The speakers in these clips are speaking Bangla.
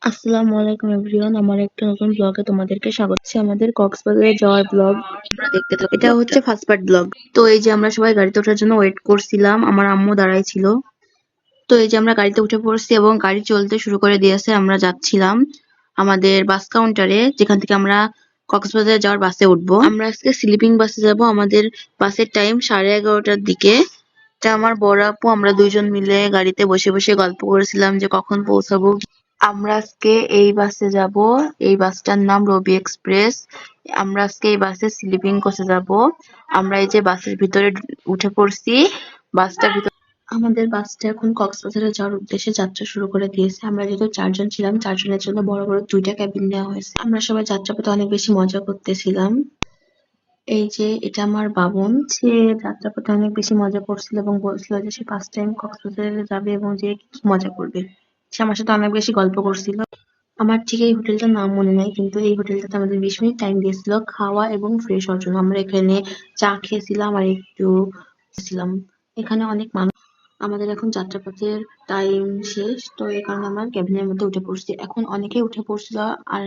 আসসালামু আলাইকুম এভরিওয়ান, আমার একটা নতুন ব্লগে তোমাদেরকে স্বাগত। আমাদের কক্সবাজারে যাওয়ার ব্লগ আমরা দেখতে থাকি। এটা হচ্ছে ফার্স্ট পার্ট ব্লগ। তো এই যে আমরা সবাই গাড়িতে ওঠার জন্য ওয়েট করছিলাম, আমার আম্মু দাঁড়াই ছিল। তো এই যে আমরা গাড়িতে উঠে পড়ছি এবং গাড়ি চলতে শুরু করে দিয়েছে। আমরা যাচ্ছিলাম আমাদের বাস কাউন্টারে, যেখান থেকে আমরা কক্সবাজারে যাওয়ার বাসে উঠবো। আমরা আজকে স্লিপিং বাসে যাব। আমাদের বাসের টাইম 11:30টার দিকে। এটা আমার বড় আপু, আমরা দুইজন মিলে গাড়িতে বসে বসে গল্প করেছিলাম যে কখন পৌঁছাবো। আমরা আজকে এই বাসে যাব। এই বাসটার নাম রবি এক্সপ্রেস। আমরা আজকে এই বাসে স্লিপিং কোচে যাব। আমরা এই যে বাসের ভিতরে উঠে পড়ছি। বাসটার ভিতরে আমাদের বাসটা এখন কক্সবাজারে যাওয়ার উদ্দেশ্যে যাত্রা শুরু করে দিয়েছে। আমরা যেহেতু 4 জন ছিলাম, 4 জনের জন্য বড় বড় 2টা ক্যাবিন নেওয়া হয়েছে। আমরা সবাই যাত্রাপথে অনেক বেশি মজা করতেছিলাম। এই যে এটা আমার বাবন, সে যাত্রাপথে অনেক বেশি মজা করছিল এবং বলছিল যে সে ফার্স্ট টাইম কক্সবাজারে যাবে এবং যে কি মজা করবে। সে আমার সাথে অনেক বেশি গল্প করছিল। আমার ঠিক এই হোটেলটার নাম মনে নাই, কিন্তু এই হোটেলটাতে আমাদের 20 মিনিট টাইম দিয়েছিল খাওয়া এবং ফ্রেশ হওয়ার জন্য। আমরা এখানে চা খেয়েছিলাম আর একটু ছিলাম। এখানে অনেক মানুষ। আমাদের এখন যাত্রাপথের টাইম শেষ, তো এই কারণে আমরা ক্যাবিনের মধ্যে উঠে পড়ছি। এখন অনেকেই উঠে পড়ছিল, আর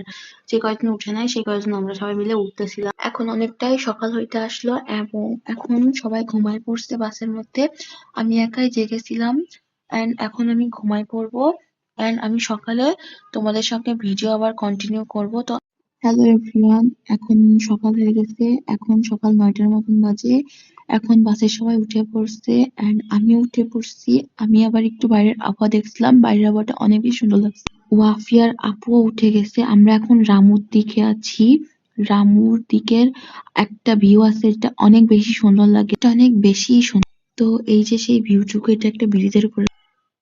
যে কয়েকজন উঠে নাই সেই কয়েকজন আমরা সবাই মিলে উঠতেছিলাম। এখন অনেকটাই সকাল হইতে আসলো এবং এখন সবাই ঘুমায় পড়ছে বাসের মধ্যে। আমি একাই জেগেছিলাম এন্ড এখন আমি ঘুমায় পড়বো। এন্ড আমি সকালে তোমাদের সঙ্গে ভিডিও আবার কন্টিনিউ করব। তো হ্যালো এভরিওয়ান, এখন সকাল হয়ে গেছে। এখন সকাল 9টার মতন বাজে। এখন বাসের সবাই উঠে পড়ছে এন্ড আমি উঠে পড়ছি। আমি আবার একটু বাইরের আবহাওয়া দেখছিলাম। বাইরের আবহাওয়াটা অনেক বেশি সুন্দর লাগছে। ওয়াফিয়ার আপুও উঠে গেছে। আমরা এখন রামুর দিকে আছি। রামুর দিকের একটা ভিউ আছে, এটা অনেক বেশি সুন্দর লাগে। এটা অনেক বেশি সুন্দর। তো এই যে সেই ভিউটুকু, এটা একটা ব্রিজের উপরে।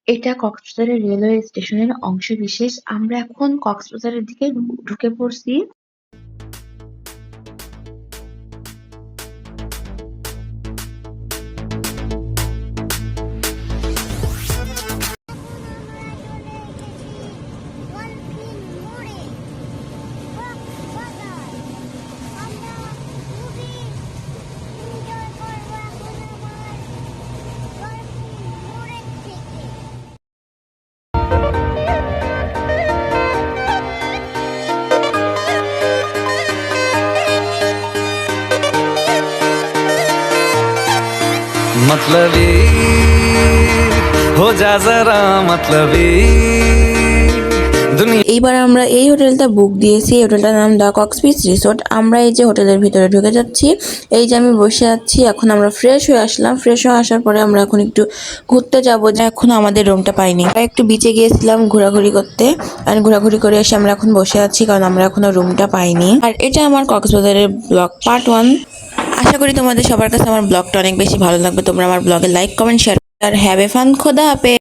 এটা কক্সবাজারের রেলওয়ে স্টেশনের অংশ বিশেষ। আমরা এখন কক্সবাজারের দিকে ঢুকে পড়ছি। मतलबी हो जा जरा मतलबी दुनिया। এইবার আমরা এই হোটেলটা বুক দিয়েছি। এই হোটেলটার নাম দা কক্সপিস রিসোর্ট। আমরা এই যে হোটেলের ভিতরে ঢুকে যাচ্ছি। এই যে আমি বসে আছি। এখন আমরা ফ্রেশ হয়ে আসলাম। ফ্রেশ হয়ে আসার পরে আমরা এখন একটু ঘুরতে যাব। যে এখন আমাদের রুমটা পাইনি, আমরা একটু বিচে গিয়েছিলাম ঘোরাঘুরি করতে। আর ঘোরাঘুরি করে এসে আমরা এখন বসে আছি, কারণ আমরা এখনো রুমটা পাইনি। আর এটা আমার কক্সবাজারের ব্লগ পার্ট 1। আশা করি তোমাদের সবার কাছে আমার ব্লগটা অনেক বেশি ভালো লাগবে। তোমরা আমার ব্লগে লাইক, কমেন্ট, শেয়ার আর হ্যাভ এ ফান। খোদা হাফেজ।